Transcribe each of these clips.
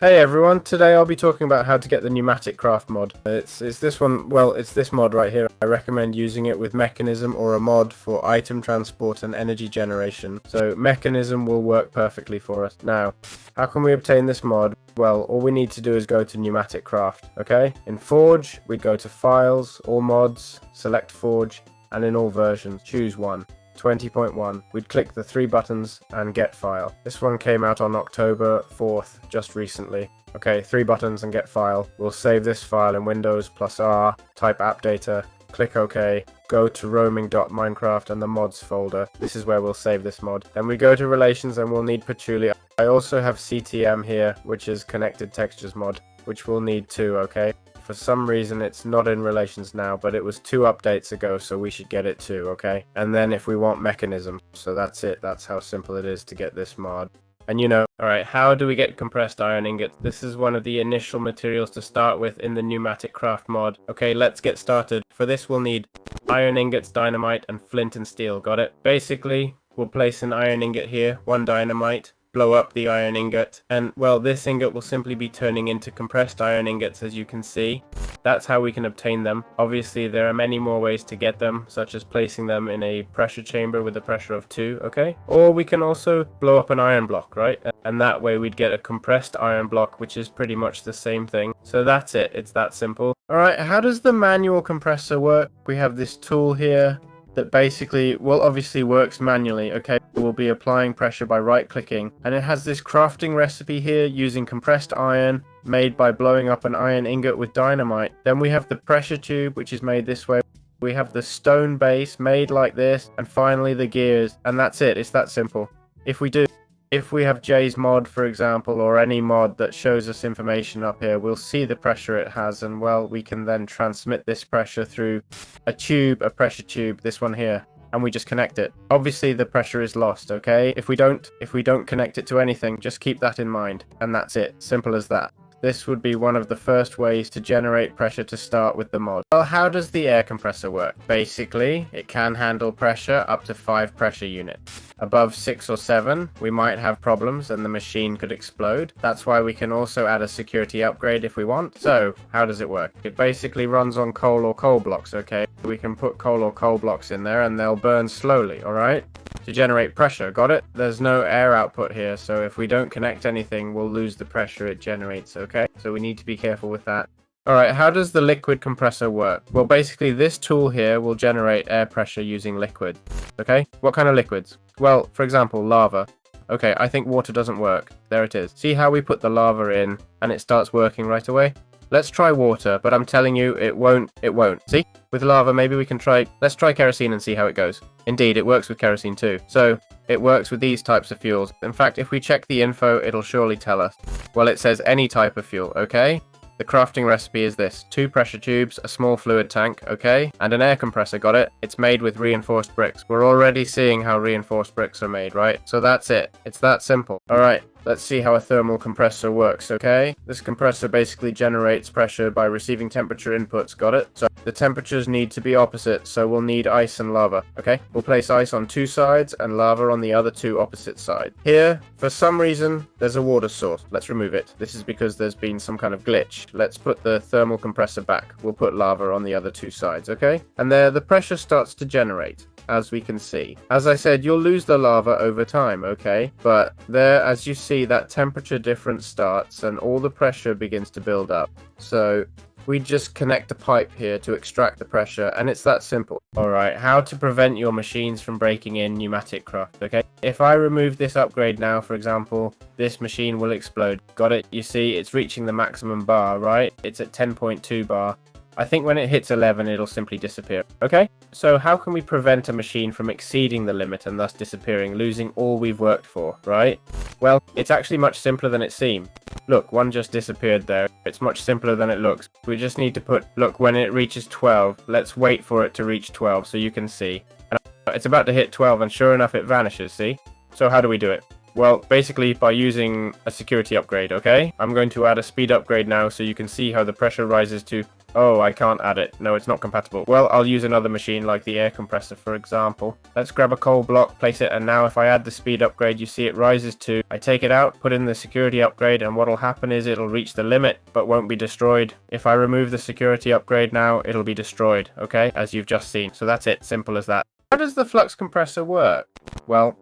Hey everyone, today I'll be talking about how to get the Pneumaticraft mod. It's this one, well, it's this mod right here. I recommend using it with Mechanism or a mod for item transport and energy generation. So Mechanism will work perfectly for us. Now, how can we obtain this mod? Well, all we need to do is go to Pneumaticraft, okay? In Forge, we go to Files, All Mods, select Forge, and in all versions, choose one. 20.1. We'd click the three buttons and get file. This one came out on October 4th, just recently. Okay, three buttons and get file. We'll save this file in Windows +R, type app data, click OK, go to roaming.minecraft and the mods folder. This is where we'll save this mod. Then we go to relations and we'll need patchouli. I also have CTM here, which is connected textures mod, which we'll need too, okay? For some reason it's not in relations now, but it was 2 updates ago, so we should get it too, okay? And then if we want mechanism, so that's it. That's how simple it is to get this mod. And alright, how do we get compressed iron ingots? This is one of the initial materials to start with in the Pneumaticraft mod. Okay, let's get started. For this we'll need iron ingots, dynamite, and flint and steel, got it? Basically, we'll place an iron ingot here, 1 dynamite, blow up the iron ingot, and well, this ingot will simply be turning into compressed iron ingots, as you can see. That's how we can obtain them. Obviously there are many more ways to get them, such as placing them in a pressure chamber with a pressure of 2, okay? Or we can also blow up an iron block, right? And that way we'd get a compressed iron block, which is pretty much the same thing. So that's it, it's that simple. Alright, how does the manual compressor work? We have this tool here that basically, well, obviously works manually, okay? We'll be applying pressure by right-clicking, and it has this crafting recipe here using compressed iron, made by blowing up an iron ingot with dynamite. Then we have the pressure tube, which is made this way. We have the stone base, made like this, and finally the gears, and that's it, it's that simple. If we have Jay's mod, for example, or any mod that shows us information up here, we'll see the pressure it has, and well, we can then transmit this pressure through a tube, a pressure tube, this one here, and we just connect it. Obviously the pressure is lost, okay? If we don't connect it to anything, just keep that in mind, and that's it, simple as that. This would be one of the first ways to generate pressure to start with the mod. Well, how does the air compressor work? Basically, it can handle pressure up to 5 pressure units. Above 6 or 7, we might have problems and the machine could explode. That's why we can also add a security upgrade if we want. So, how does it work? It basically runs on coal or coal blocks, okay? We can put coal or coal blocks in there and they'll burn slowly, alright? To generate pressure, got it? There's no air output here, so if we don't connect anything, we'll lose the pressure it generates, okay? So we need to be careful with that. Alright, how does the liquid compressor work? Well, basically this tool here will generate air pressure using liquid, okay? What kind of liquids? Well, for example, lava. Okay, I think water doesn't work. There it is. See how we put the lava in and it starts working right away? Let's try water, but I'm telling you, it won't. See? With lava, maybe we can let's try kerosene and see how it goes. Indeed, it works with kerosene too. So, it works with these types of fuels. In fact, if we check the info, it'll surely tell us. Well, it says any type of fuel, okay? The crafting recipe is this: 2 pressure tubes, a small fluid tank, okay? And an air compressor, got it? It's made with reinforced bricks. We're already seeing how reinforced bricks are made, right? So that's it. It's that simple. Alright. Let's see how a thermal compressor works, okay? This compressor basically generates pressure by receiving temperature inputs, got it? So the temperatures need to be opposite, so we'll need ice and lava, okay? We'll place ice on 2 sides and lava on the other 2 opposite sides. Here, for some reason, there's a water source. Let's remove it. This is because there's been some kind of glitch. Let's put the thermal compressor back. We'll put lava on the other 2 sides, okay? And there, the pressure starts to generate, as we can see. As I said, you'll lose the lava over time, okay? But there, as you see, that temperature difference starts and all the pressure begins to build up. So we just connect a pipe here to extract the pressure, and it's that simple. Alright, how to prevent your machines from breaking in Pneumaticraft, okay? If I remove this upgrade now, for example, this machine will explode. Got it? You see, it's reaching the maximum bar, right? It's at 10.2 bar. I think when it hits 11, it'll simply disappear. Okay? So how can we prevent a machine from exceeding the limit and thus disappearing, losing all we've worked for, right? Well, it's actually much simpler than it seems. Look, one just disappeared there. It's much simpler than it looks. We just need to look, when it reaches 12, let's wait for it to reach 12 so you can see. And it's about to hit 12 and sure enough it vanishes, see? So how do we do it? Well, basically by using a security upgrade, okay? I'm going to add a speed upgrade now so you can see how the pressure rises to Oh, I can't add it. No, it's not compatible. Well, I'll use another machine like the air compressor, for example. Let's grab a coal block, place it, and now if I add the speed upgrade, you see it rises to. I take it out, put in the security upgrade, and what'll happen is it'll reach the limit, but won't be destroyed. If I remove the security upgrade now, it'll be destroyed, okay? As you've just seen. So that's it. Simple as that. How does the flux compressor work? Well,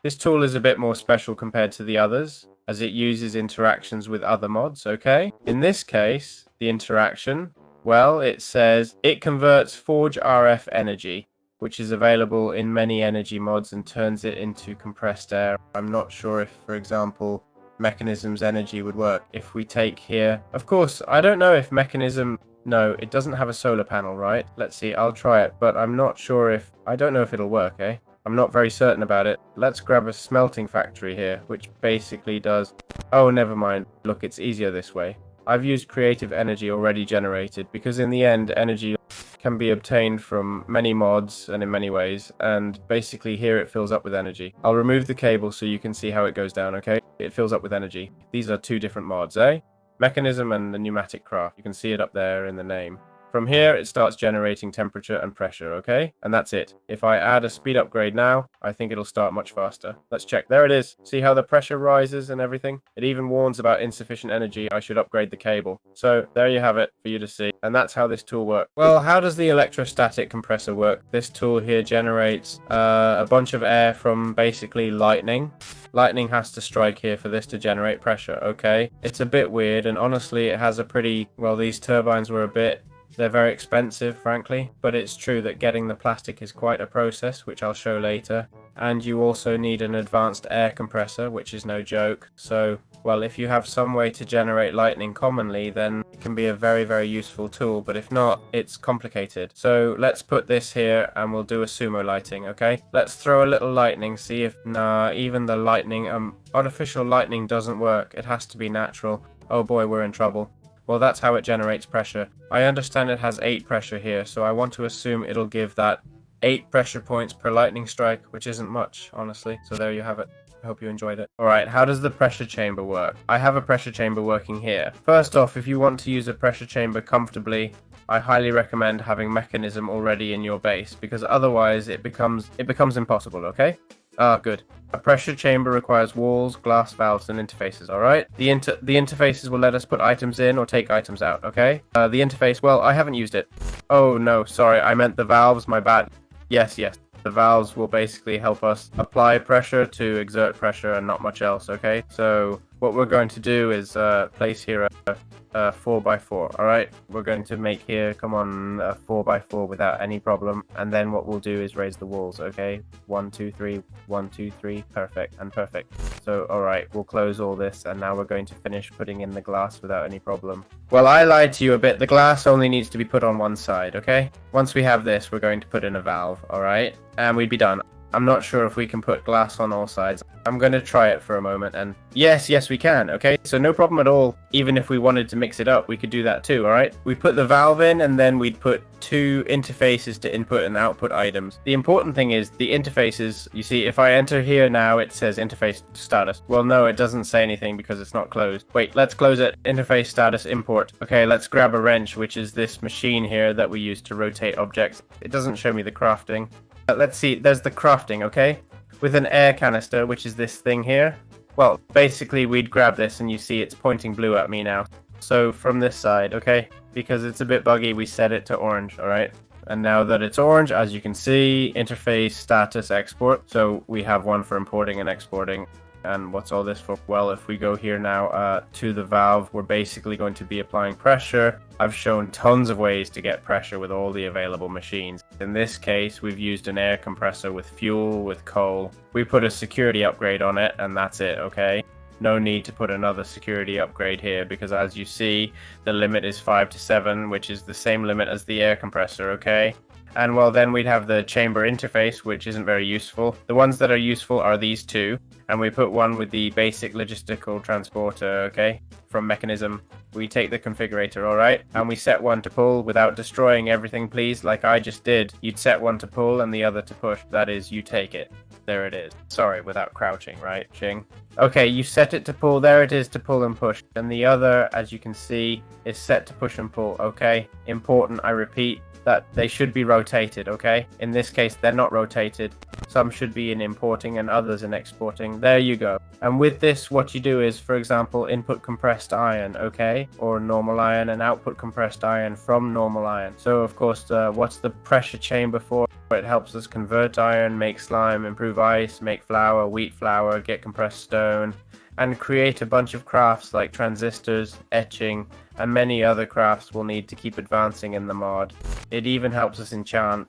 this tool is a bit more special compared to the others, as it uses interactions with other mods, okay? In this case, the interaction, well, it says it converts Forge RF energy, which is available in many energy mods, and turns it into compressed air. I'm not sure if, for example, Mechanism's energy would work. If we take here, of course, I don't know if Mechanism, no, it doesn't have a solar panel, right? Let's see, I'll try it, but I'm not sure if, I don't know if it'll work, eh? I'm not very certain about it. Let's grab a smelting factory here, which basically does, oh, never mind. Look, it's easier this way. I've used creative energy already generated, because in the end, energy can be obtained from many mods and in many ways, and basically here it fills up with energy. I'll remove the cable so you can see how it goes down, okay? It fills up with energy. These are two different mods, eh? Mechanism and the Pneumatic Craft. You can see it up there in the name. From here, it starts generating temperature and pressure, okay? And that's it. If I add a speed upgrade now, I think it'll start much faster. Let's check. There it is. See how the pressure rises and everything? It even warns about insufficient energy. I should upgrade the cable. So there you have it for you to see. And that's how this tool works. Well, how does the electrostatic compressor work? This tool here generates a bunch of air from basically lightning. Lightning has to strike here for this to generate pressure, okay? It's a bit weird, and honestly, it has a pretty... Well, these turbines were a bit... They're very expensive, frankly, but it's true that getting the plastic is quite a process, which I'll show later. And you also need an advanced air compressor, which is no joke. So, well, if you have some way to generate lightning commonly, then it can be a very, very useful tool. But if not, it's complicated. So let's put this here and we'll do a sumo lighting, okay? Let's throw a little lightning, see if, nah, even the lightning, artificial lightning doesn't work. It has to be natural. Oh boy, we're in trouble. Well, that's how it generates pressure. I understand it has 8 pressure here, so I want to assume it'll give that 8 pressure points per lightning strike, which isn't much, honestly. So there you have it. I hope you enjoyed it. Alright, how does the pressure chamber work? I have a pressure chamber working here. First off, if you want to use a pressure chamber comfortably, I highly recommend having Mechanism already in your base, because otherwise it becomes impossible, okay? Ah, good. A pressure chamber requires walls, glass valves, and interfaces, alright? The interfaces will let us put items in or take items out, okay? The interface, well, I haven't used it. Oh, no, sorry, I meant the valves, my bad. Yes. The valves will basically help us apply pressure to exert pressure and not much else, okay? So what we're going to do is place here a 4x4, alright? We're going to make here, come on, a 4x4 without any problem. And then what we'll do is raise the walls, okay? 1, 2, 3, 1, 2, 3, perfect and perfect. So, alright, we'll close all this and now we're going to finish putting in the glass without any problem. Well, I lied to you a bit. The glass only needs to be put on one side, okay? Once we have this, we're going to put in a valve, alright? And we'd be done. I'm not sure if we can put glass on all sides. I'm going to try it for a moment, and yes, we can, okay? So no problem at all. Even if we wanted to mix it up, we could do that too, alright? We put the valve in, and then we'd put 2 interfaces to input and output items. The important thing is the interfaces, you see, if I enter here now, it says interface status. Well, no, it doesn't say anything because it's not closed. Wait, let's close it. Interface status import. Okay, let's grab a wrench, which is this machine here that we use to rotate objects. It doesn't show me the crafting. Let's see, there's the crafting, okay? With an air canister, which is this thing here. Well, basically we'd grab this and you see it's pointing blue at me now. So from this side, okay? Because it's a bit buggy, we set it to orange, alright? And now that it's orange, as you can see, interface status export. So we have one for importing and exporting. And what's all this for? Well, if we go here now to the valve, we're basically going to be applying pressure. I've shown tons of ways to get pressure with all the available machines. In this case, we've used an air compressor with fuel, with coal. We put a security upgrade on it, and that's it, okay? No need to put another security upgrade here, because as you see, the limit is 5 to 7, which is the same limit as the air compressor, okay? And well, then we'd have the chamber interface, which isn't very useful. The ones that are useful are these two. And we put one with the basic logistical transporter, okay, from Mechanism. we take the configurator, alright? And we set one to pull without destroying everything, please, like I just did. You'd set one to pull and the other to push. That is, you take it. There it is. Sorry, without crouching, right, Ching? Okay, you set it to pull. There it is to pull and push. And the other, as you can see, is set to push and pull, okay? Important, I repeat, that they should be rotated, okay? In this case, they're not rotated. Some should be in importing and others in exporting. There you go. And with this, what you do is, for example, input compressed iron, okay? Or normal iron, and output compressed iron from normal iron. So, of course, what's the pressure chamber for? It helps us convert iron, make slime, improve ice, make flour, wheat flour, get compressed stone, and create a bunch of crafts like transistors, etching, and many other crafts we'll need to keep advancing in the mod. It even helps us enchant,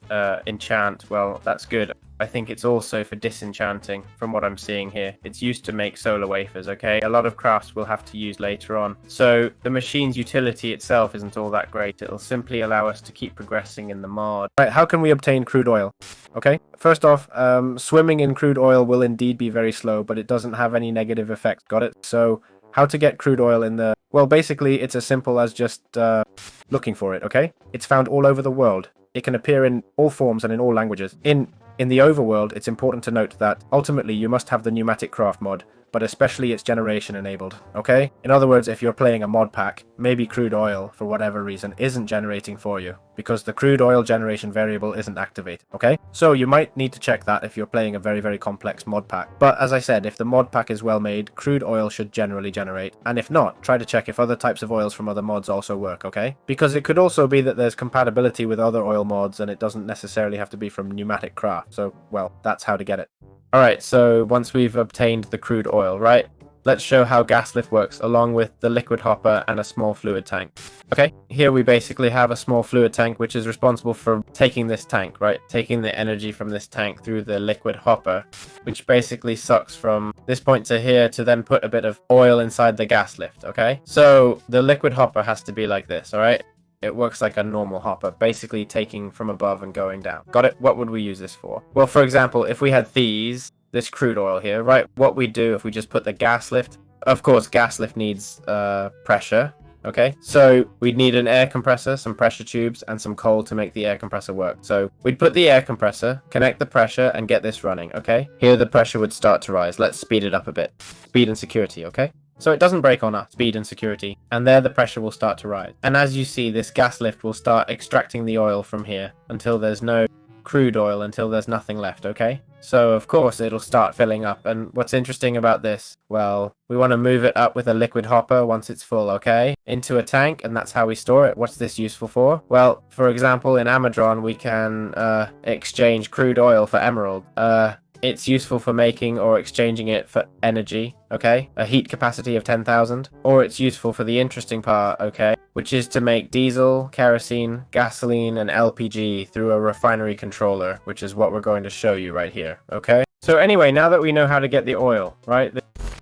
well, that's good. I think it's also for disenchanting, from what I'm seeing here. It's used to make solar wafers, okay? A lot of crafts we'll have to use later on. So the machine's utility itself isn't all that great. It'll simply allow us to keep progressing in the mod. Right, how can we obtain crude oil? Okay, first off, swimming in crude oil will indeed be very slow, but it doesn't have any negative effects. Got it? So how to get crude oil in the... Well, basically, it's as simple as just looking for it, okay? It's found all over the world. It can appear in all forms and in all languages. In the overworld, it's important to note that ultimately you must have the PneumaticCraft mod, but especially its generation enabled, okay? In other words, if you're playing a mod pack, maybe crude oil, for whatever reason, isn't generating for you, because the crude oil generation variable isn't activated, okay? So you might need to check that if you're playing a very, very complex mod pack. But as I said, if the mod pack is well made, crude oil should generally generate, and if not, try to check if other types of oils from other mods also work, okay? Because it could also be that there's compatibility with other oil mods, and it doesn't necessarily have to be from PneumaticCraft. So, well, that's how to get it. Alright, so once we've obtained the crude oil, right? Let's show how gas lift works, along with the liquid hopper and a small fluid tank. Okay, here we basically have a small fluid tank which is responsible for taking this tank, right? Taking the energy from this tank through the liquid hopper, which basically sucks from this point to here to then put a bit of oil inside the gas lift, okay? So the liquid hopper has to be like this, alright? It works like a normal hopper, basically taking from above and going down. Got it? What would we use this for? Well, for example, if we had this crude oil here, right? What we'd do if we just put the gas lift, of course, gas lift needs pressure, okay? So we'd need an air compressor, some pressure tubes, and some coal to make the air compressor work. So we'd put the air compressor, connect the pressure, and get this running, okay? Here the pressure would start to rise. Let's speed it up a bit. Speed and security, okay? So it doesn't break on us, speed and security, and there the pressure will start to rise. And as you see, this gas lift will start extracting the oil from here until there's no crude oil, until there's nothing left, okay? So of course it'll start filling up, and what's interesting about this, well, we want to move it up with a liquid hopper once it's full, okay? Into a tank, and that's how we store it. What's this useful for? Well, for example, in Amadron we can exchange crude oil for emerald. It's useful for making or exchanging it for energy, okay? A heat capacity of 10,000. Or it's useful for the interesting part, okay? Which is to make diesel, kerosene, gasoline, and LPG through a refinery controller, which is what we're going to show you right here, okay? So anyway, now that we know how to get the oil, right?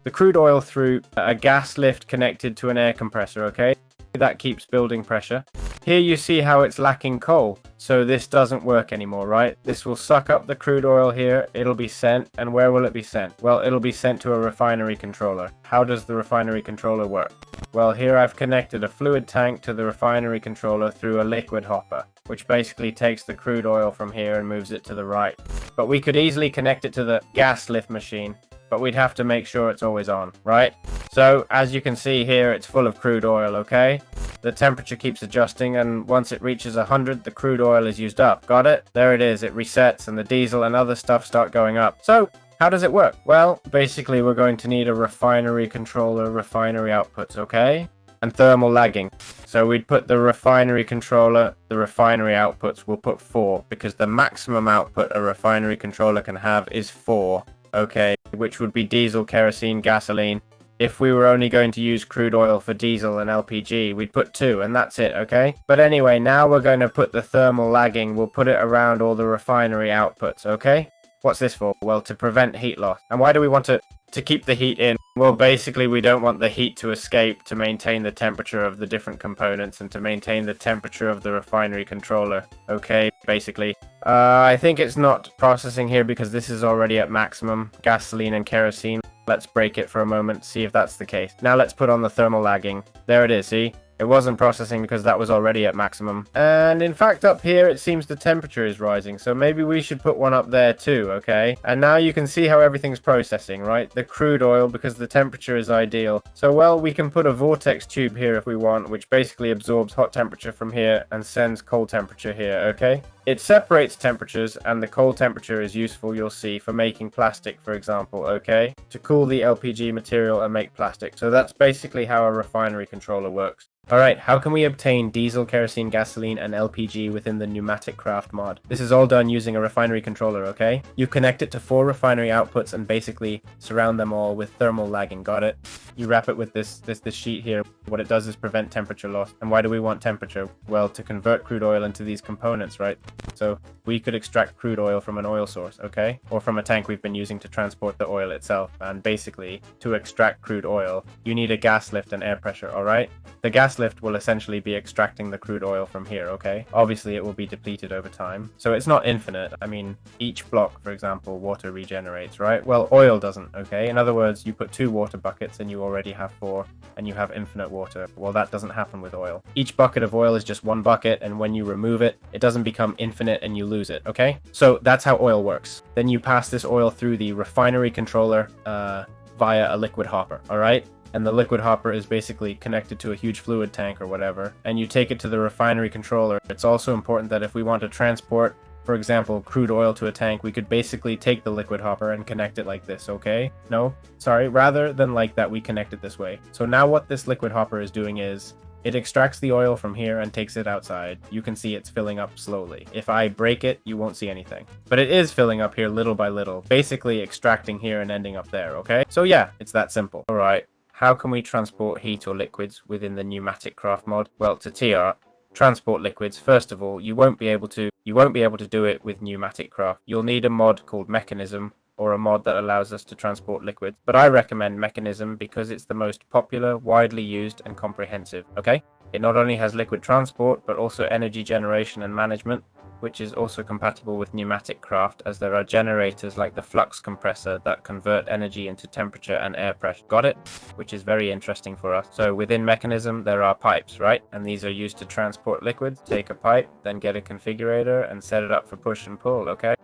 The crude oil through a gas lift connected to an air compressor, okay? That keeps building pressure. Here you see how it's lacking coal, so this doesn't work anymore, right? This will suck up the crude oil here, it'll be sent, and where will it be sent? Well, it'll be sent to a refinery controller. How does the refinery controller work? Well, here I've connected a fluid tank to the refinery controller through a liquid hopper, which basically takes the crude oil from here and moves it to the right. But we could easily connect it to the gas lift machine, but we'd have to make sure it's always on, right? So, as you can see here, it's full of crude oil, okay? The temperature keeps adjusting, and once it reaches 100, the crude oil is used up. Got it? There it is, it resets, and the diesel and other stuff start going up. So, how does it work? Well, basically we're going to need a refinery controller, refinery outputs, okay? And thermal lagging. So we'd put the refinery controller, the refinery outputs, we'll put 4, because the maximum output a refinery controller can have is 4, okay? Which would be diesel, kerosene, gasoline. If we were only going to use crude oil for diesel and LPG, we'd put 2, and that's it, okay? But anyway, now we're going to put the thermal lagging, we'll put it around all the refinery outputs, okay? What's this for? Well, to prevent heat loss. And why do we want to keep the heat in? Well, basically, we don't want the heat to escape, to maintain the temperature of the different components and to maintain the temperature of the refinery controller, okay? Basically, I think it's not processing here because this is already at maximum gasoline and kerosene. Let's break it for a moment, see if that's the case. Now let's put on the thermal lagging. There it is, see? It wasn't processing because that was already at maximum. And in fact, up here, it seems the temperature is rising. So maybe we should put one up there too, okay? And now you can see how everything's processing, right? The crude oil, because the temperature is ideal. So, well, we can put a vortex tube here if we want, which basically absorbs hot temperature from here and sends cold temperature here, okay? It separates temperatures, and the cold temperature is useful, you'll see, for making plastic, for example, okay? To cool the LPG material and make plastic. So that's basically how a refinery controller works. Alright, how can we obtain diesel, kerosene, gasoline, and LPG within the PneumaticCraft mod? This is all done using a refinery controller, okay? You connect it to 4 refinery outputs and basically surround them all with thermal lagging, got it? You wrap it with this sheet here. What it does is prevent temperature loss. And why do we want temperature? Well, to convert crude oil into these components, right? So we could extract crude oil from an oil source, okay? Or from a tank we've been using to transport the oil itself. And basically, to extract crude oil, you need a gas lift and air pressure, alright? The gas lift will essentially be extracting the crude oil from here, okay? Obviously, it will be depleted over time. So it's not infinite. I mean, each block, for example, water regenerates, right? Well, oil doesn't, okay? In other words, you put 2 water buckets and you already have 4, and you have infinite water. Well, that doesn't happen with oil. Each bucket of oil is just 1 bucket, and when you remove it, it doesn't become infinite and you lose it, okay? So that's how oil works. Then you pass this oil through the refinery controller via a liquid hopper, alright? And the liquid hopper is basically connected to a huge fluid tank or whatever, and you take it to the refinery controller. It's also important that if we want to transport, for example, crude oil to a tank, we could basically take the liquid hopper and connect it like this, okay? No, sorry, rather than like that, we connect it this way. So now what this liquid hopper is doing is, it extracts the oil from here and takes it outside. You can see it's filling up slowly. If I break it, you won't see anything. But it is filling up here little by little, basically extracting here and ending up there, okay? So yeah, it's that simple. Alright. How can we transport heat or liquids within the PneumaticCraft mod? Well, to transport liquids, first of all, you won't be able to do it with PneumaticCraft. You'll need a mod called Mechanism, or a mod that allows us to transport liquids. But I recommend Mechanism because it's the most popular, widely used, and comprehensive, okay? It not only has liquid transport, but also energy generation and management, which is also compatible with PneumaticCraft, as there are generators like the Flux compressor that convert energy into temperature and air pressure. Got it? Which is very interesting for us. So within Mechanism, there are pipes, right? And these are used to transport liquids. Take a pipe, then get a configurator and set it up for push and pull, okay?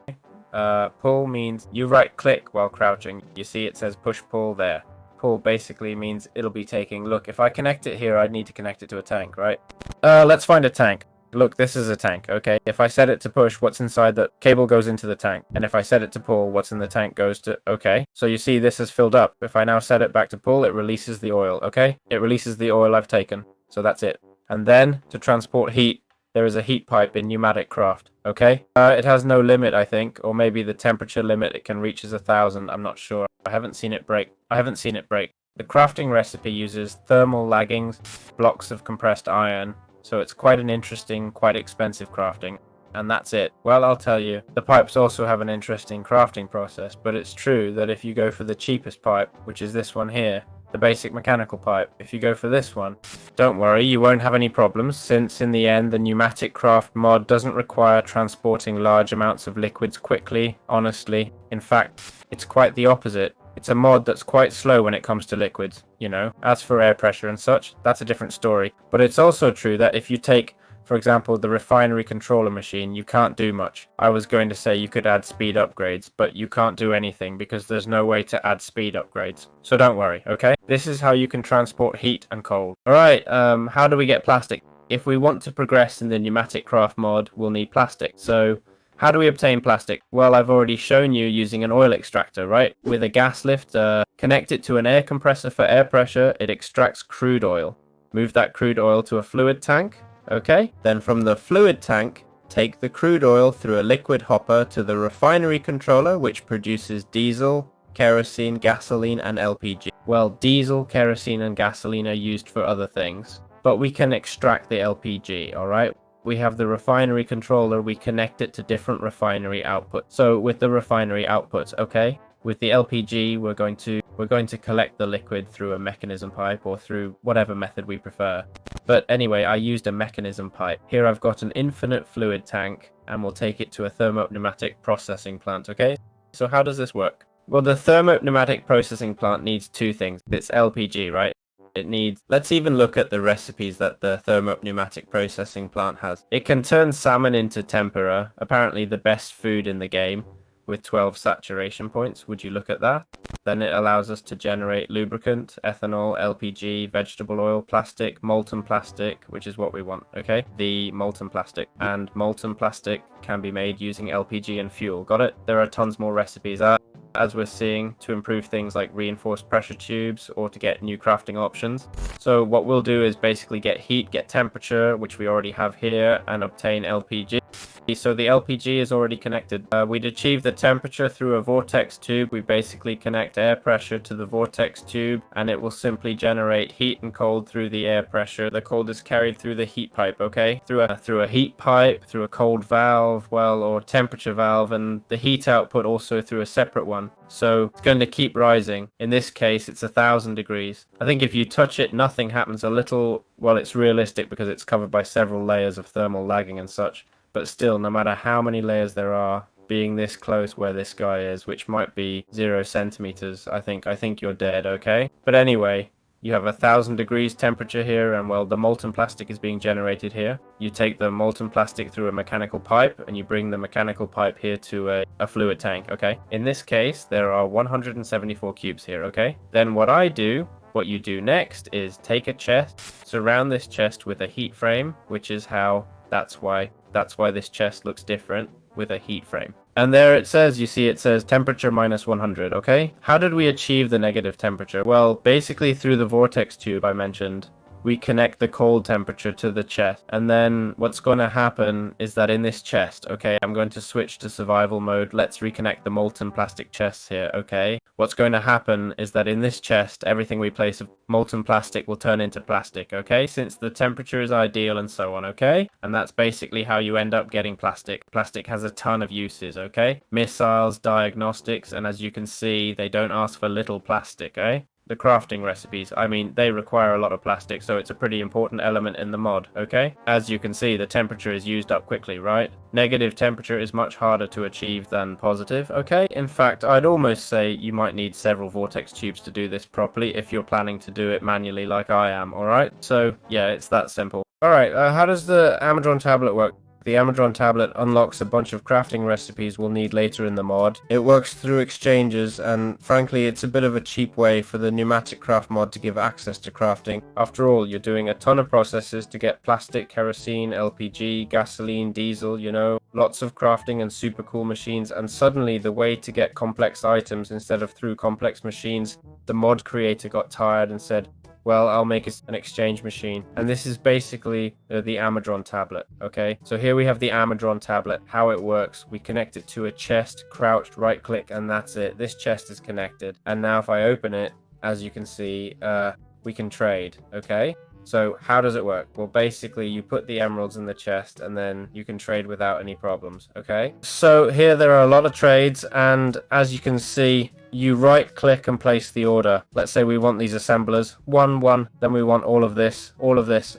Pull means you right click while crouching. You see it says push pull there. Pull basically means it'll be taking, look, if I connect it here, I'd need to connect it to a tank, right? Let's find a tank. Look, this is a tank, okay? If I set it to push, what's inside the cable goes into the tank. And if I set it to pull, what's in the tank goes to, okay? So you see this is filled up. If I now set it back to pull, it releases the oil, okay? It releases the oil I've taken. So that's it. And then, to transport heat, there is a heat pipe in PneumaticCraft, okay? It has no limit, I think, or maybe the temperature limit it can reach is 1,000, I'm not sure. I haven't seen it break. The crafting recipe uses thermal laggings, blocks of compressed iron, so it's quite an interesting, quite expensive crafting. And that's it. Well, I'll tell you, the pipes also have an interesting crafting process, but it's true that if you go for the cheapest pipe, which is this one here, the basic mechanical pipe, if you go for this one, don't worry, you won't have any problems, since in the end the PneumaticCraft mod doesn't require transporting large amounts of liquids quickly, honestly. In fact, it's quite the opposite. It's a mod that's quite slow when it comes to liquids, you know. As for air pressure and such, that's a different story. But it's also true that if you take, for example, the refinery controller machine, you can't do much. I was going to say you could add speed upgrades, but you can't do anything because there's no way to add speed upgrades. So don't worry, okay? This is how you can transport heat and cold. Alright, how do we get plastic? If we want to progress in the PneumaticCraft mod, we'll need plastic. So how do we obtain plastic? Well, I've already shown you using an oil extractor, right? With a gas lift, connect it to an air compressor for air pressure, it extracts crude oil. Move that crude oil to a fluid tank, okay? Then from the fluid tank, take the crude oil through a liquid hopper to the refinery controller, which produces diesel, kerosene, gasoline, and LPG. Well, diesel, kerosene, and gasoline are used for other things, but we can extract the LPG, alright? We have the refinery controller, we connect it to different refinery outputs. So with the refinery outputs, okay? With the LPG, we're going to collect the liquid through a mechanism pipe or through whatever method we prefer. But anyway, I used a mechanism pipe. Here I've got an infinite fluid tank, and we'll take it to a thermopneumatic processing plant, okay? So how does this work? Well, the thermopneumatic processing plant needs two things. It's LPG, right? It needs, let's even look at the recipes that the thermopneumatic processing plant has. It can turn salmon into tempura, apparently the best food in the game, with 12 saturation points. Would you look at that? Then it allows us to generate lubricant, ethanol, LPG, vegetable oil, plastic, molten plastic, which is what we want, okay? The molten plastic. And molten plastic can be made using LPG and fuel. Got it? There are tons more recipes. As we're seeing, to improve things like reinforced pressure tubes or to get new crafting options. So what we'll do is basically get heat, get temperature, which we already have here, and obtain LPG. So the LPG is already connected. We'd achieve the temperature through a vortex tube. We basically connect air pressure to the vortex tube, and it will simply generate heat and cold through the air pressure. The cold is carried through the heat pipe, okay? Through a heat pipe, through a cold valve, well, or temperature valve, and the heat output also through a separate one. So it's going to keep rising. In this case, it's 1,000 degrees. I think if you touch it, nothing happens. A little, well, it's realistic because it's covered by several layers of thermal lagging and such. But still, no matter how many layers there are, being this close where this guy is, which might be 0 centimeters, I think you're dead, okay? But anyway, you have 1,000 degrees temperature here, and well, the molten plastic is being generated here. You take the molten plastic through a mechanical pipe, and you bring the mechanical pipe here to a fluid tank, okay? In this case, there are 174 cubes here, okay? Then what you do next is take a chest, surround this chest with a heat frame, which is how, that's why this chest looks different with a heat frame. And there it says, you see it says temperature minus 100, okay? How did we achieve the negative temperature? Well, basically through the vortex tube I mentioned, we connect the cold temperature to the chest. And then what's going to happen is that in this chest, okay, I'm going to switch to survival mode. Let's reconnect the molten plastic chests here, okay? What's going to happen is that in this chest, everything we place of molten plastic will turn into plastic, okay? Since the temperature is ideal and so on, okay? And that's basically how you end up getting plastic. Plastic has a ton of uses, okay? Missiles, diagnostics, and as you can see, they don't ask for little plastic, eh? The crafting recipes, I mean, they require a lot of plastic, so it's a pretty important element in the mod, okay? As you can see, the temperature is used up quickly, right? Negative temperature is much harder to achieve than positive, okay? In fact, I'd almost say you might need several vortex tubes to do this properly if you're planning to do it manually like I am, alright? So, yeah, it's that simple. Alright, how does the Amadron tablet work? The Amadron tablet unlocks a bunch of crafting recipes we'll need later in the mod. It works through exchanges, and frankly it's a bit of a cheap way for the PneumaticCraft mod to give access to crafting. After all, you're doing a ton of processes to get plastic, kerosene, LPG, gasoline, diesel, you know, lots of crafting and super cool machines, and suddenly the way to get complex items instead of through complex machines, the mod creator got tired and said, well, I'll make an exchange machine. And this is basically the Amadron tablet, okay? So here we have the Amadron tablet. How it works, we connect it to a chest, crouched, right click, and that's it. This chest is connected. And now if I open it, as you can see, we can trade, okay? So how does it work? Well, basically you put the emeralds in the chest and then you can trade without any problems, okay? So here there are a lot of trades, and as you can see, you right click and place the order. Let's say we want these assemblers, one, then we want all of this,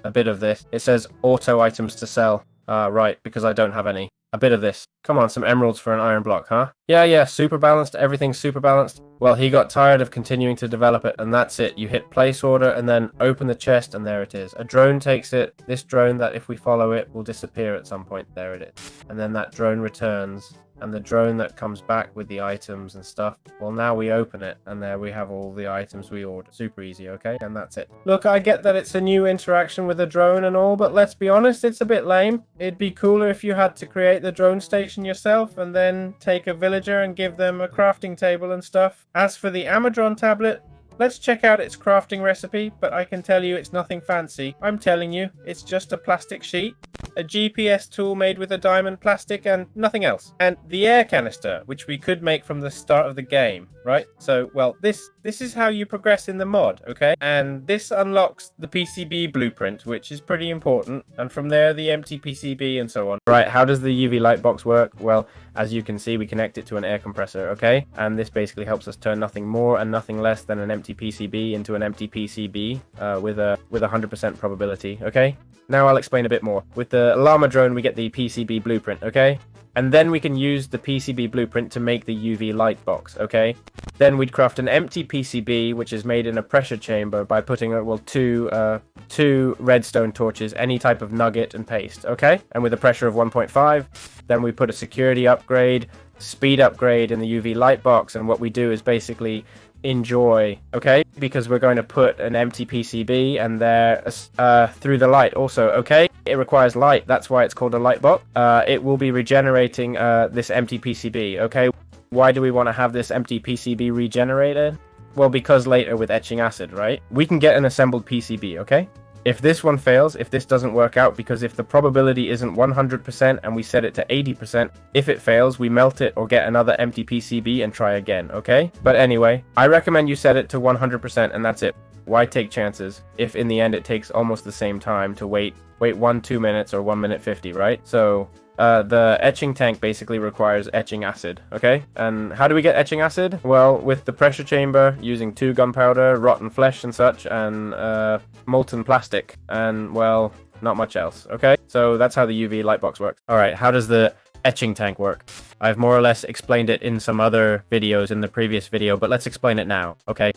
a bit of this. It says auto items to sell. Right, because I don't have any. A bit of this. Come on, some emeralds for an iron block, huh? Yeah, super balanced, everything's super balanced. Well, he got tired of continuing to develop it, and that's it. You hit place order and then open the chest, and there it is. A drone takes it. This drone that if we follow it will disappear at some point. There it is. And then that drone returns. And the drone that comes back with the items and stuff, well, now we open it and there we have all the items we ordered. Super easy, okay? And that's it. Look, I get that it's a new interaction with a drone and all, but let's be honest, it's a bit lame. It'd be cooler if you had to create the drone station yourself and then take a villager and give them a crafting table and stuff. As for the Amadron tablet, let's check out its crafting recipe, but I can tell you it's nothing fancy. I'm telling you, it's just a plastic sheet, a GPS tool made with a diamond plastic, and nothing else. And the air canister, which we could make from the start of the game, right? So, well, this is how you progress in the mod, okay? And this unlocks the PCB blueprint, which is pretty important. And from there, the empty PCB and so on. Right, how does the UV light box work? Well, As you can see, we connect it to an air compressor, okay? And this basically helps us turn nothing more and nothing less than an empty PCB into an empty PCB with a 100% probability, okay? Now I'll explain a bit more. With the Amadron, we get the PCB blueprint, okay? And then we can use the PCB blueprint to make the UV light box, okay? Then we'd craft an empty PCB, which is made in a pressure chamber by putting, well, two redstone torches, any type of nugget and paste, okay? And with a pressure of 1.5, then we put a security upgrade, speed upgrade in the UV light box, and what we do is basically enjoy, okay? Because we're going to put an empty PCB and there through the light also, okay? It requires light, that's why it's called a light box. It will be regenerating this empty PCB, okay? Why do we want to have this empty PCB regenerated? Well, because later with etching acid, right? We can get an assembled PCB, okay? If this one fails, if this doesn't work out, because if the probability isn't 100% and we set it to 80%, if it fails, we melt it or get another empty PCB and try again, okay? But anyway, I recommend you set it to 100% and that's it. Why take chances if in the end it takes almost the same time to wait 2 minutes or 1 minute 50, right? So the etching tank basically requires etching acid, okay? And how do we get etching acid? Well, with the pressure chamber, using 2 gunpowder, rotten flesh and such, and molten plastic, and, well, not much else, okay? So that's how the UV light box works. Alright, how does the etching tank work? I've more or less explained it in some other videos in the previous video, but let's explain it now, okay?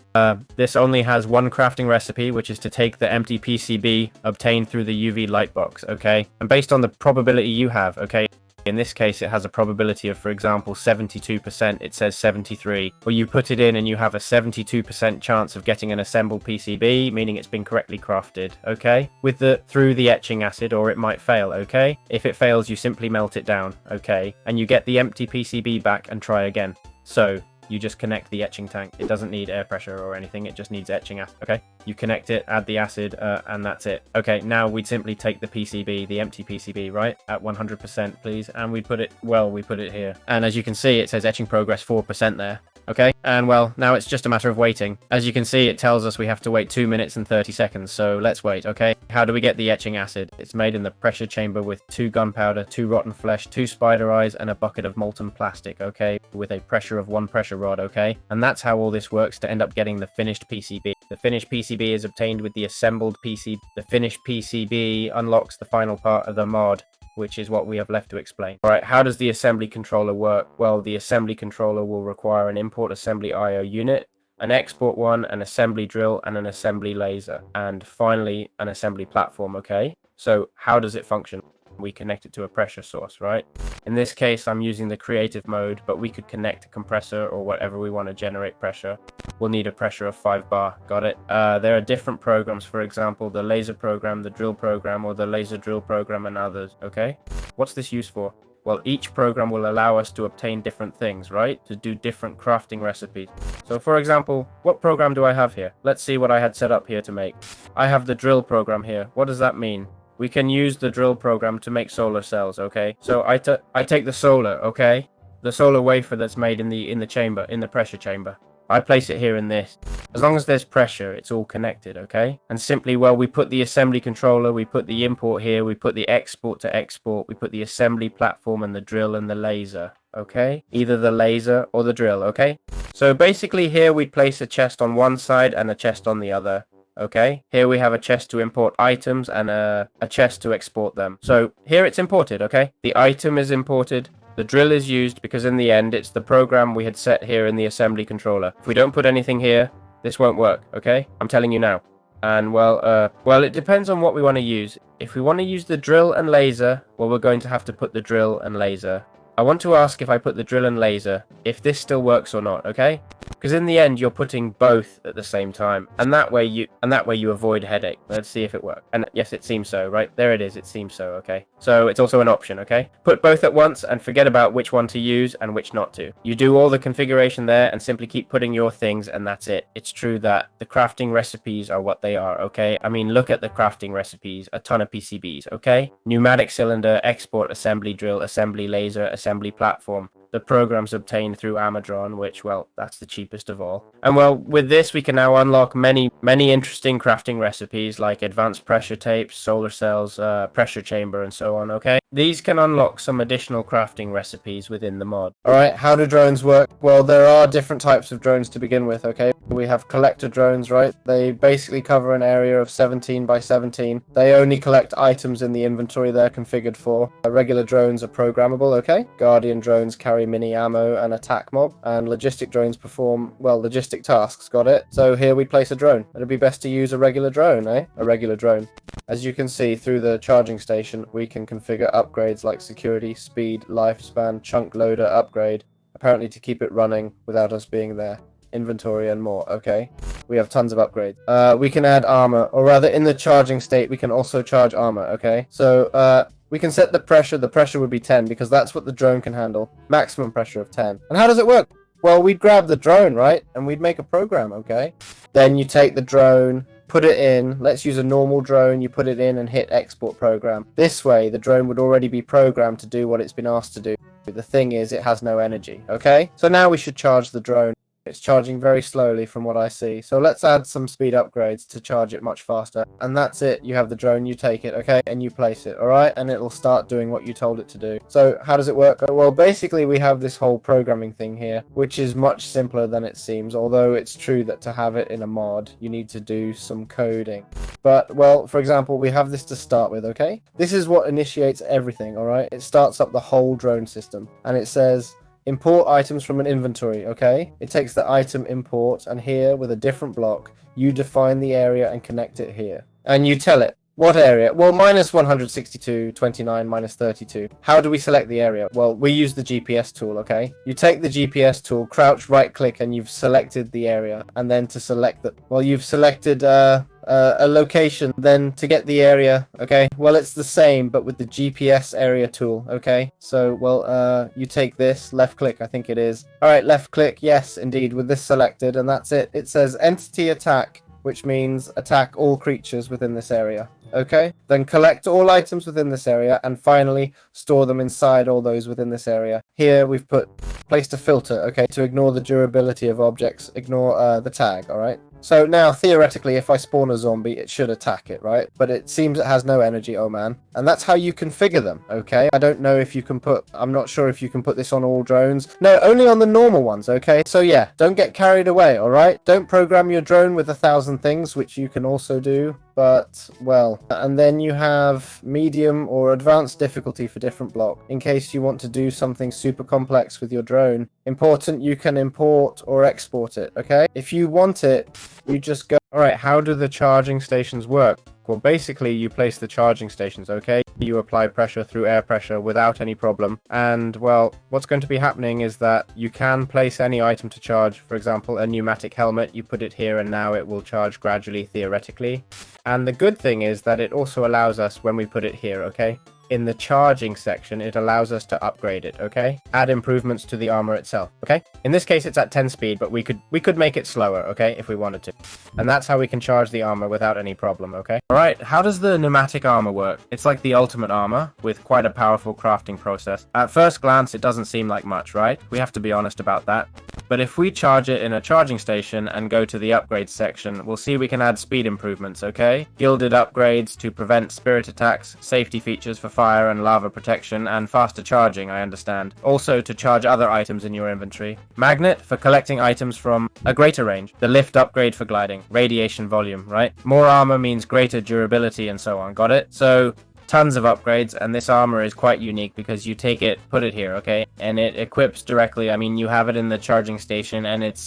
This only has one crafting recipe, which is to take the empty PCB obtained through the UV light box, okay? And based on the probability you have, okay? In this case, it has a probability of, for example, 72%. It says 73. Well, you put it in and you have a 72% chance of getting an assembled PCB, meaning it's been correctly crafted, okay? Through the etching acid, or it might fail, okay? If it fails, you simply melt it down, okay? And you get the empty PCB back and try again. So you just connect the etching tank. It doesn't need air pressure or anything. It just needs etching acid, okay? You connect it, add the acid, and that's it. Okay, now we'd simply take the PCB, the empty PCB, right? At 100%, please. And we put it here. And as you can see, it says etching progress 4% there. Okay, and well, now it's just a matter of waiting. As you can see, it tells us we have to wait 2 minutes and 30 seconds, so let's wait, okay? How do we get the etching acid? It's made in the pressure chamber with 2 gunpowder, 2 rotten flesh, 2 spider eyes, and a bucket of molten plastic, okay? With a pressure of 1 pressure rod, okay? And that's how all this works to end up getting the finished PCB. The finished PCB is obtained with the assembled PCB. The finished PCB unlocks the final part of the mod, which is what we have left to explain. Alright, how does the assembly controller work? Well, the assembly controller will require an import assembly I/O unit, an export one, an assembly drill, and an assembly laser, and finally an assembly platform, okay? So how does it function? We connect it to a pressure source, right? In this case, I'm using the creative mode, but we could connect a compressor or whatever we want to generate pressure. We'll need a pressure of 5 bar, got it? There are different programs, for example, the laser program, the drill program, or the laser drill program, and others, okay? What's this used for? Well, each program will allow us to obtain different things, right? To do different crafting recipes. So for example, what program do I have here? Let's see what I had set up here to make. I have the drill program here. What does that mean? We can use the drill program to make solar cells, okay? So I take the solar, okay? The solar wafer that's made in the chamber, in the pressure chamber. I place it here in this. As long as there's pressure, it's all connected, okay? And simply, well, we put the assembly controller, we put the import here, we put the export to export, we put the assembly platform and the drill and the laser, okay? Either the laser or the drill, okay? So basically here we'd place a chest on one side and a chest on the other. Okay, here we have a chest to import items and a chest to export them. So here it's imported, okay? The item is imported, the drill is used because in the end it's the program we had set here in the assembly controller. If we don't put anything here, this won't work, okay? I'm telling you now. And well, it depends on what we want to use. If we want to use the drill and laser, well, we're going to have to put the drill and laser. I want to ask if I put the drill and laser, if this still works or not, okay? Because in the end, you're putting both at the same time, and that way you avoid headache. Let's see if it works. And yes, it seems so, right? There it is. It seems so, okay? So it's also an option, okay? Put both at once and forget about which one to use and which not to. You do all the configuration there and simply keep putting your things, and that's it. It's true that the crafting recipes are what they are, okay? I mean, look at the crafting recipes. A ton of PCBs, okay? Pneumatic cylinder, export, assembly drill, assembly laser, assembly platform. the programs obtained through Amadron, which, well, that's the cheapest of all. And well, with this we can now unlock many interesting crafting recipes like advanced pressure tapes, solar cells, pressure chamber, and so on, okay? These can unlock some additional crafting recipes within the mod. Alright, how do drones work? Well, there are different types of drones to begin with, okay? We have collector drones, right? They basically cover an area of 17 by 17. They only collect items in the inventory they're configured for. Regular drones are programmable, okay? Guardian drones carry mini ammo and attack mob, and logistic drones perform, well, logistic tasks, got it? So here we place a drone. It'd be best to use a regular drone, eh? A regular drone. As you can see through the charging station, we can configure upgrades like security, speed, lifespan, chunk loader upgrade, apparently to keep it running without us being there. Inventory and more, okay? We have tons of upgrades. We can add armor, or rather in the charging state, we can also charge armor, okay? So, we can set the pressure would be 10 because that's what the drone can handle. Maximum pressure of 10. And how does it work? Well, we'd grab the drone, right? And we'd make a program, okay? Then you take the drone, put it in, let's use a normal drone, you put it in and hit export program. This way, the drone would already be programmed to do what it's been asked to do. The thing is, it has no energy, okay? So now we should charge the drone. It's charging very slowly from what I see. So let's add some speed upgrades to charge it much faster. And that's it. You have the drone, you take it, okay? And you place it, alright? And it'll start doing what you told it to do. So how does it work? Well, basically we have this whole programming thing here, which is much simpler than it seems. Although it's true that to have it in a mod, you need to do some coding. But, well, for example, we have this to start with, okay? This is what initiates everything, alright? It starts up the whole drone system. And it says, import items from an inventory, okay? It takes the item import, and here, with a different block, you define the area and connect it here. And you tell it, what area? Well, minus 162, 29, minus 32. How do we select the area? Well, we use the GPS tool, okay? You take the GPS tool, crouch, right-click, and you've selected the area. And then to select the... Well, you've selected a location, then to get the area, okay? Well, it's the same, but with the GPS area tool, okay? So, well, you take this, left click, I think it is. All right, left click, yes, indeed, with this selected, and that's it. It says entity attack, which means attack all creatures within this area, okay? Then collect all items within this area, and finally, store them inside all those within this area. Here, we've placed a filter, okay, to ignore the durability of objects, ignore the tag, all right? So now, theoretically, if I spawn a zombie, it should attack it, right? But it seems it has no energy, oh man. And that's how you configure them, okay? I don't know if you can I'm not sure if you can put this on all drones. No, only on the normal ones, okay? So yeah, don't get carried away, alright? Don't program your drone with 1,000 things, which you can also do. But, well, and then you have medium or advanced difficulty for different block, in case you want to do something super complex with your drone. Important, you can import or export it, okay? If you want it, you just go... Alright, how do the charging stations work? Well, basically, you place the charging stations, okay? You apply pressure through air pressure without any problem. And, well, what's going to be happening is that you can place any item to charge. For example, a pneumatic helmet, you put it here and now it will charge gradually, theoretically. And the good thing is that it also allows us, when we put it here, okay? In the charging section, it allows us to upgrade it, okay? Add improvements to the armor itself, okay? In this case, it's at 10 speed, but we could make it slower, okay? If we wanted to. And that's how we can charge the armor without any problem, okay? Alright, how does the pneumatic armor work? It's like the ultimate armor, with quite a powerful crafting process. At first glance, it doesn't seem like much, right? We have to be honest about that. But if we charge it in a charging station and go to the upgrades section, we'll see we can add speed improvements, okay? Gilded upgrades to prevent spirit attacks, safety features for fire and lava protection, and faster charging, I understand. Also to charge other items in your inventory. Magnet for collecting items from a greater range. The lift upgrade for gliding. Radiation volume, right? More armor means greater durability and so on, got it? So... tons of upgrades, and this armor is quite unique because you take it, put it here, okay? And it equips directly. I mean, you have it in the charging station and it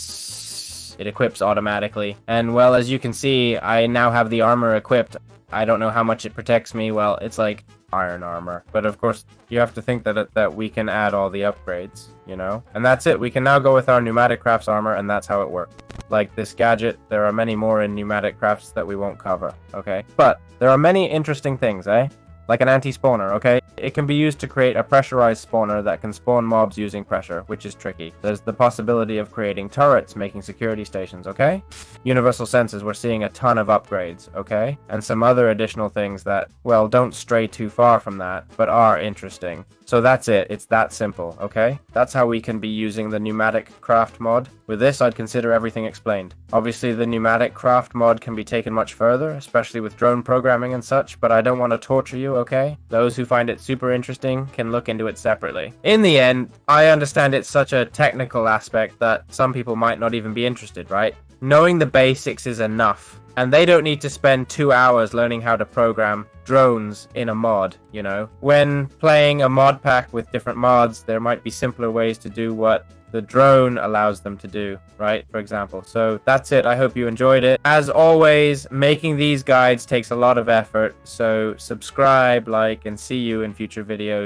equips automatically. And well, as you can see, I now have the armor equipped. I don't know how much it protects me. Well, it's like iron armor. But of course, you have to think that we can add all the upgrades, you know? And that's it. We can now go with our PneumaticCraft's armor, and that's how it works. Like this gadget, there are many more in PneumaticCrafts that we won't cover, okay? But there are many interesting things, eh? Like an anti-spawner, okay? It can be used to create a pressurized spawner that can spawn mobs using pressure, which is tricky. There's the possibility of creating turrets, making security stations, okay? Universal sensors, we're seeing a ton of upgrades, okay? And some other additional things that, well, don't stray too far from that, but are interesting. So that's it. It's that simple, okay? That's how we can be using the PNEUMATICRAFT mod. With this, I'd consider everything explained. Obviously, the PNEUMATICRAFT mod can be taken much further, especially with drone programming and such, but I don't want to torture you, okay? Those who find it super interesting can look into it separately. In the end, I understand it's such a technical aspect that some people might not even be interested, right? Knowing the basics is enough. And they don't need to spend 2 hours learning how to program drones in a mod, you know? When playing a mod pack with different mods, there might be simpler ways to do what the drone allows them to do, right? For example. So that's it. I hope you enjoyed it. As always, making these guides takes a lot of effort. So subscribe, like, and see you in future videos.